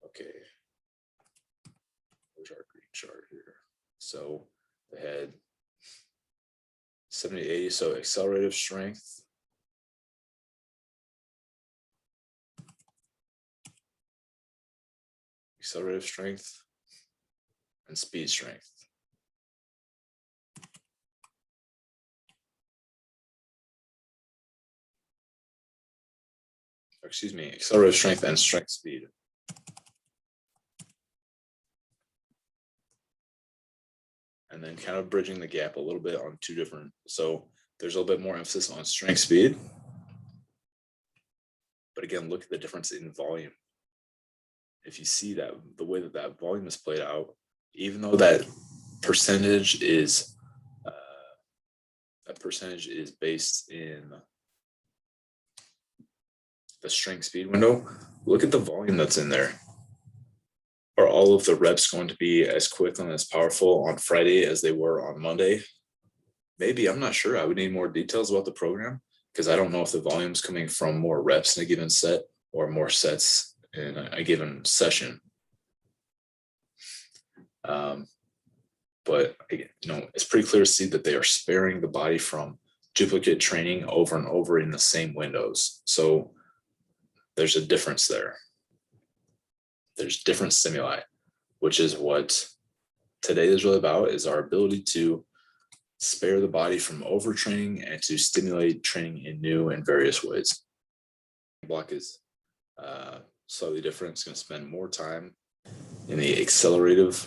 Speaker 1: Okay, where's our green chart here? So they had 70, 80, so accelerative strength. Accelerative strength and speed strength. Or excuse me, accelerative strength and strength speed. And then kind of bridging the gap a little bit on two different, so there's a little bit more emphasis on strength speed. But again, look at the difference in volume. If you see that the way that that volume is played out, even though that percentage is based in the strength speed window, look at the volume that's in there. Are all of the reps going to be as quick and as powerful on Friday as they were on Monday? Maybe, I'm not sure. I would need more details about the program because I don't know if the volume is coming from more reps in a given set or more sets in a given session. But again, it's pretty clear to see that they are sparing the body from duplicate training over and over in the same windows. So there's a difference there. There's different stimuli, which is what today is really about, is our ability to spare the body from overtraining and to stimulate training in new and various ways. Block is slightly different. It's going to spend more time in the accelerative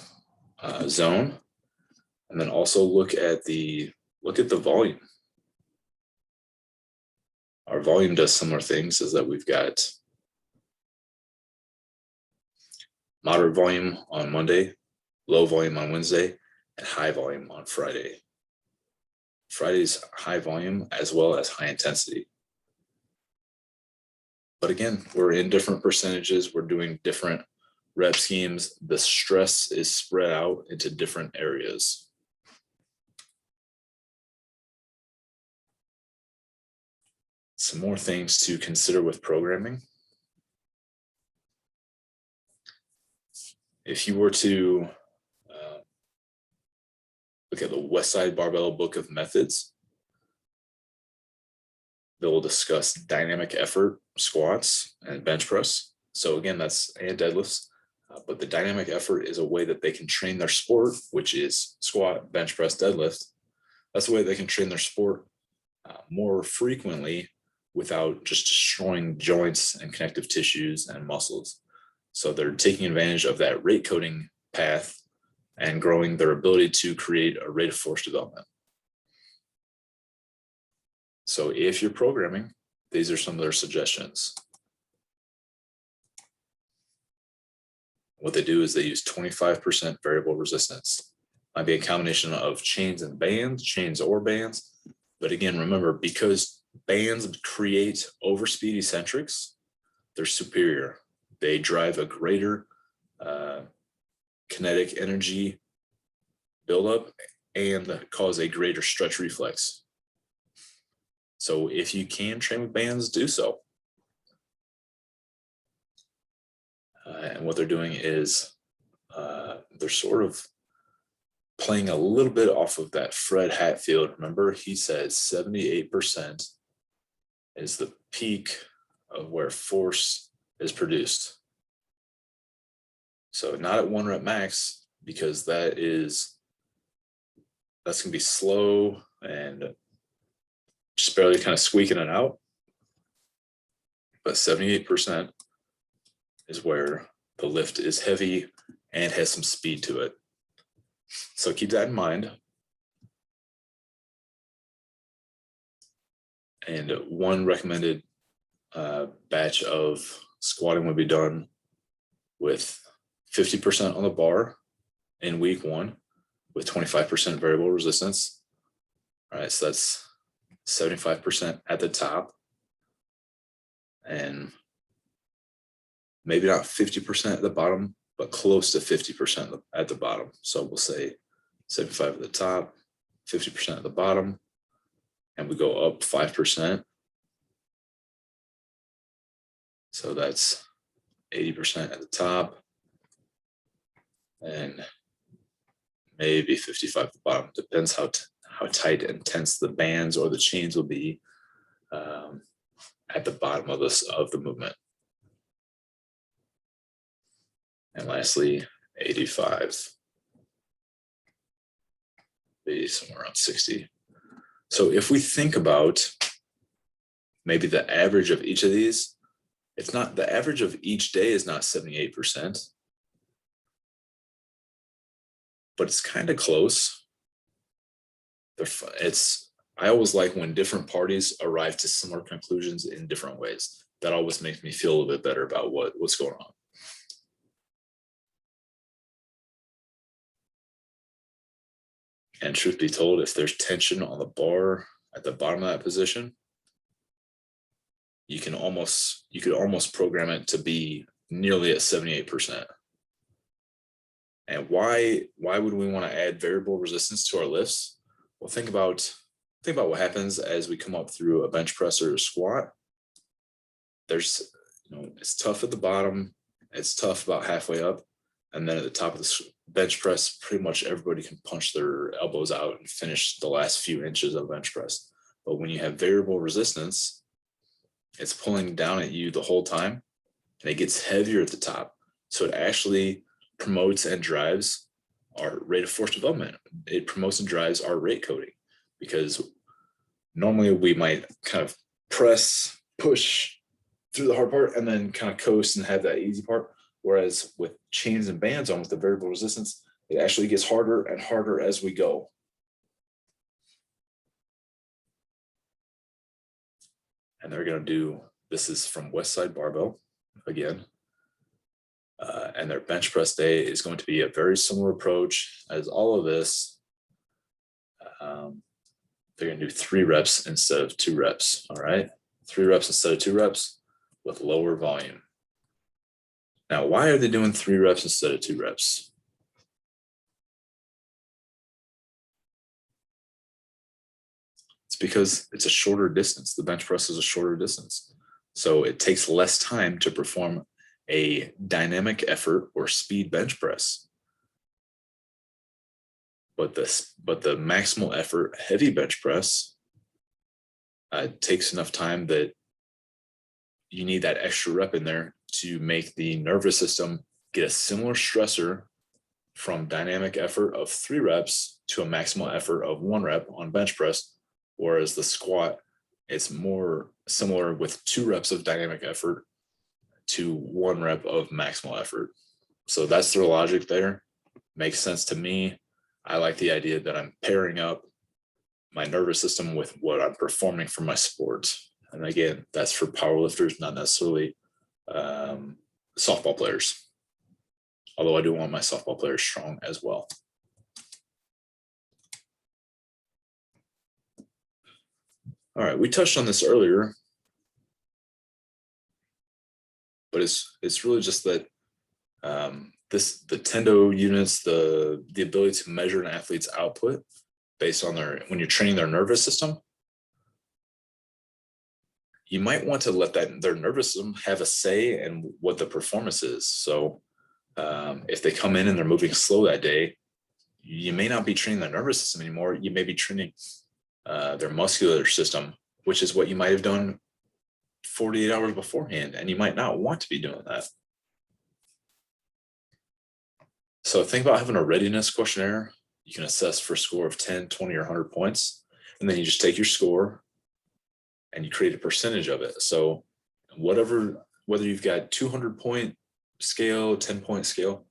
Speaker 1: zone, and then also look at the volume. Our volume does similar things, is that we've got moderate volume on Monday, low volume on Wednesday, and high volume on Friday. Friday's high volume as well as high intensity. But again, we're in different percentages. We're doing different rep schemes. The stress is spread out into different areas. Some more things to consider with programming. If you were to look at the Westside Barbell Book of Methods, they will discuss dynamic effort squats and bench press. So again, and deadlifts. But the dynamic effort is a way that they can train their sport, which is squat, bench press, deadlift. That's the way they can train their sport more frequently without just destroying joints and connective tissues and muscles. So they're taking advantage of that rate coding path and growing their ability to create a rate of force development. So if you're programming, these are some of their suggestions. What they do is they use 25% variable resistance. Might be a combination of chains and bands, chains or bands. But again, remember, because bands create overspeed eccentrics, they're superior. They drive a greater kinetic energy buildup and cause a greater stretch reflex. So if you can train with bands, do so. And what they're doing is they're sort of playing a little bit off of that Fred Hatfield. Remember, he said 78% is the peak of where force is produced. So not at 1 rep max, because that's going to be slow and just barely kind of squeaking it out. But 78% is where the lift is heavy and has some speed to it. So keep that in mind. And one recommended batch of squatting would be done with 50% on the bar in week 1 with 25% variable resistance. All right, so that's 75% at the top, and maybe not 50% at the bottom, but close to 50% at the bottom. So we'll say 75 at the top, 50% at the bottom, and we go up 5%. So that's 80% at the top and maybe 55 at the bottom. Depends how tight and tense the bands or the chains will be at the bottom of the movement. And lastly, 85, maybe somewhere around 60. So if we think about maybe the average of each of these, it's not, the average of each day is not 78%, but it's kind of close. I always like when different parties arrive to similar conclusions in different ways. That always makes me feel a little bit better about what's going on. And truth be told, if there's tension on the bar at the bottom of that position, you could almost program it to be nearly at 78%. And why would we want to add variable resistance to our lifts? Well, think about what happens as we come up through a bench press or a squat. There's, it's tough at the bottom, it's tough about halfway up, and then at the top of the bench press, pretty much everybody can punch their elbows out and finish the last few inches of bench press. But when you have variable resistance, it's pulling down at you the whole time, and it gets heavier at the top. So it actually promotes and drives our rate of force development. It promotes and drives our rate coding, because normally we might kind of press, push through the hard part and then kind of coast and have that easy part. Whereas with chains and bands on with the variable resistance, it actually gets harder and harder as we go. And they're going to do, this is from Westside Barbell again. And their bench press day is going to be a very similar approach as all of this. They're going to do 3 reps instead of 2 reps. All right, 3 reps instead of 2 reps with lower volume. Now, why are they doing 3 reps instead of 2 reps? It's because it's a shorter distance. The bench press is a shorter distance. So it takes less time to perform a dynamic effort or speed bench press. But the maximal effort heavy bench press takes enough time that you need that extra rep in there to make the nervous system get a similar stressor from dynamic effort of 3 reps to a maximal effort of 1 rep on bench press. Whereas the squat, it's more similar with 2 reps of dynamic effort to 1 rep of maximal effort. So that's their logic there. Makes sense to me. I like the idea that I'm pairing up my nervous system with what I'm performing for my sport. And again, that's for powerlifters, not necessarily softball players. Although I do want my softball players strong as well. All right, we touched on this earlier, but it's really just that the Tendo units, the ability to measure an athlete's output based on when you're training their nervous system, you might want to let their nervous system have a say in what the performance is. So if they come in and they're moving slow that day, you may not be training their nervous system anymore. You may be training their muscular system, which is what you might have done 48 hours beforehand, and you might not want to be doing that. So think about having a readiness questionnaire. You can assess for a score of 10, 20, or 100 points, and then you just take your score and you create a percentage of it. So whether you've got 200-point scale, 10-point scale,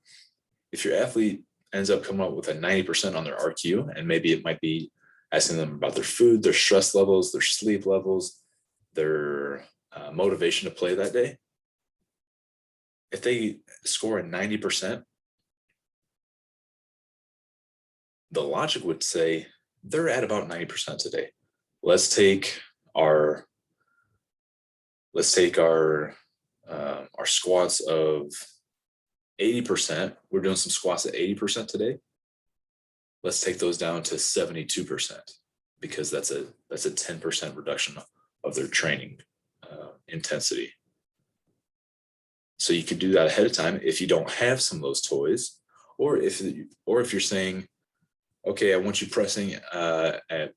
Speaker 1: if your athlete ends up coming up with a 90% on their RQ, and maybe it might be asking them about their food, their stress levels, their sleep levels, their motivation to play that day, if they score a 90%, the logic would say they're at about 90% today. Let's take our squats of 80%. We're doing some squats at 80% today. Let's take those down to 72%, because that's a 10% reduction of their training intensity. So you could do that ahead of time if you don't have some of those toys, or if you're saying, okay, I want you pressing at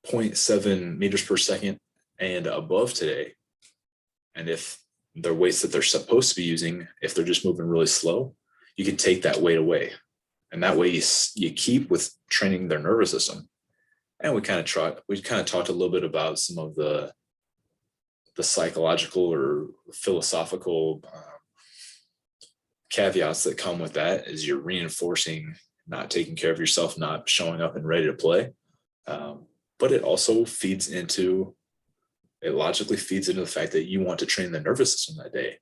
Speaker 1: 0.7 meters per second and above today. And if their weights that they're supposed to be using, if they're just moving really slow, you can take that weight away. And that way you keep with training their nervous system. And we kind of talked a little bit about some of the psychological or philosophical caveats that come with that, is you're reinforcing not taking care of yourself, not showing up and ready to play. But it also logically feeds into the fact that you want to train the nervous system that day.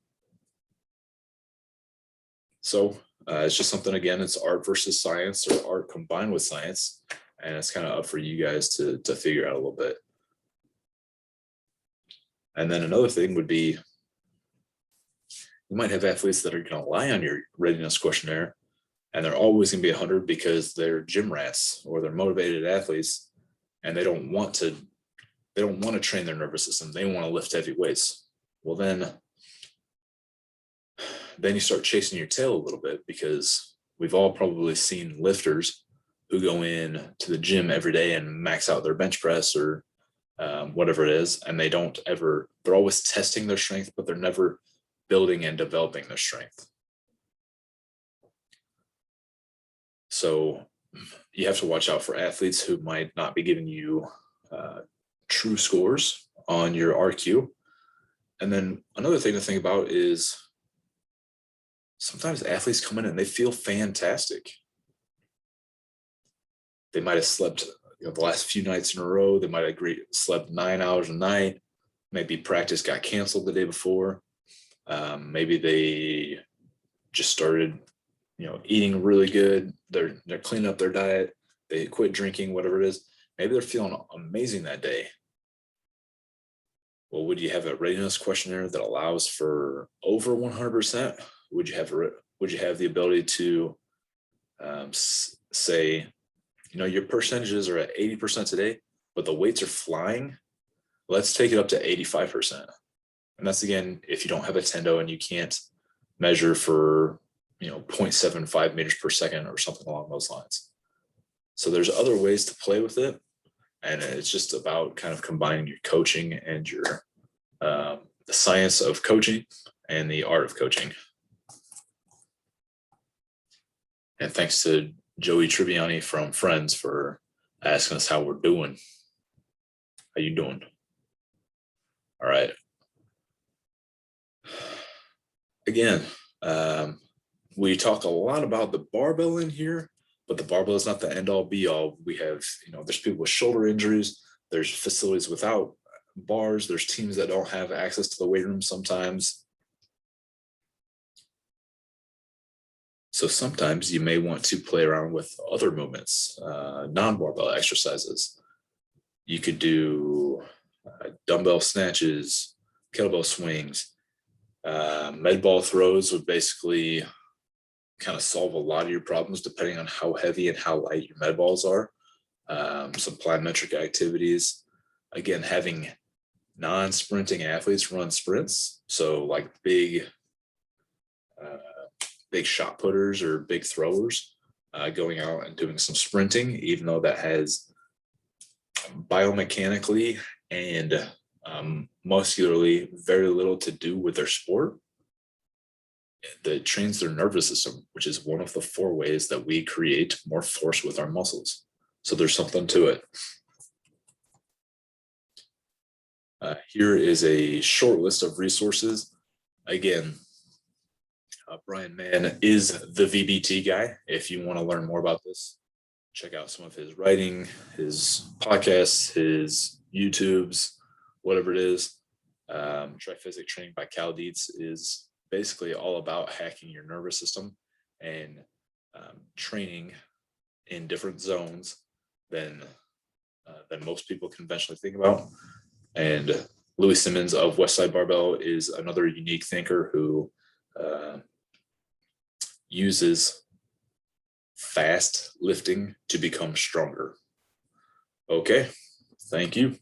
Speaker 1: So it's just something, again, it's art versus science, or art combined with science. And it's kind of up for you guys to figure out a little bit. And then another thing would be, you might have athletes that are going to lie on your readiness questionnaire, and they're always going to be 100 because they're gym rats or they're motivated athletes, and they don't want to train their nervous system. They want to lift heavy weights. Well, then you start chasing your tail a little bit, because we've all probably seen lifters who go in to the gym every day and max out their bench press or whatever it is. And they're always testing their strength, but they're never building and developing their strength. So you have to watch out for athletes who might not be giving you true scores on your RQ. And then another thing to think about is, sometimes athletes come in and they feel fantastic. They might have slept the last few nights in a row. They might have slept 9 hours a night. Maybe practice got canceled the day before. Maybe they just started, eating really good. They're cleaning up their diet. They quit drinking, whatever it is. Maybe they're feeling amazing that day. Well, would you have a readiness questionnaire that allows for over 100%? Would you have the ability to say, your percentages are at 80% today, but the weights are flying? Let's take it up to 85%. And that's, again, if you don't have a tendo and you can't measure for 0.75 meters per second or something along those lines. So there's other ways to play with it. And it's just about kind of combining your coaching and your the science of coaching and the art of coaching. And thanks to Joey Tribbiani from Friends for asking us how we're doing. How you doing? All right. Again, we talk a lot about the barbell in here, but the barbell is not the end all be all. We have, there's people with shoulder injuries. There's facilities without bars. There's teams that don't have access to the weight room sometimes. So sometimes you may want to play around with other movements, non-barbell exercises. You could do dumbbell snatches, kettlebell swings. Med ball throws would basically kind of solve a lot of your problems depending on how heavy and how light your med balls are. Some plyometric activities. Again, having non-sprinting athletes run sprints. So like big shot putters or big throwers going out and doing some sprinting, even though that has biomechanically and muscularly very little to do with their sport. That trains their nervous system, which is one of the 4 ways that we create more force with our muscles. So there's something to it. Here is a short list of resources. Again, Brian Mann is the VBT guy. If you want to learn more about this, check out some of his writing, his podcasts, his YouTubes, whatever it is. Triphysic Training by Cal Dietz is basically all about hacking your nervous system and training in different zones than most people conventionally think about. And Louis Simmons of Westside Barbell is another unique thinker who uses fast lifting to become stronger. Okay, thank you.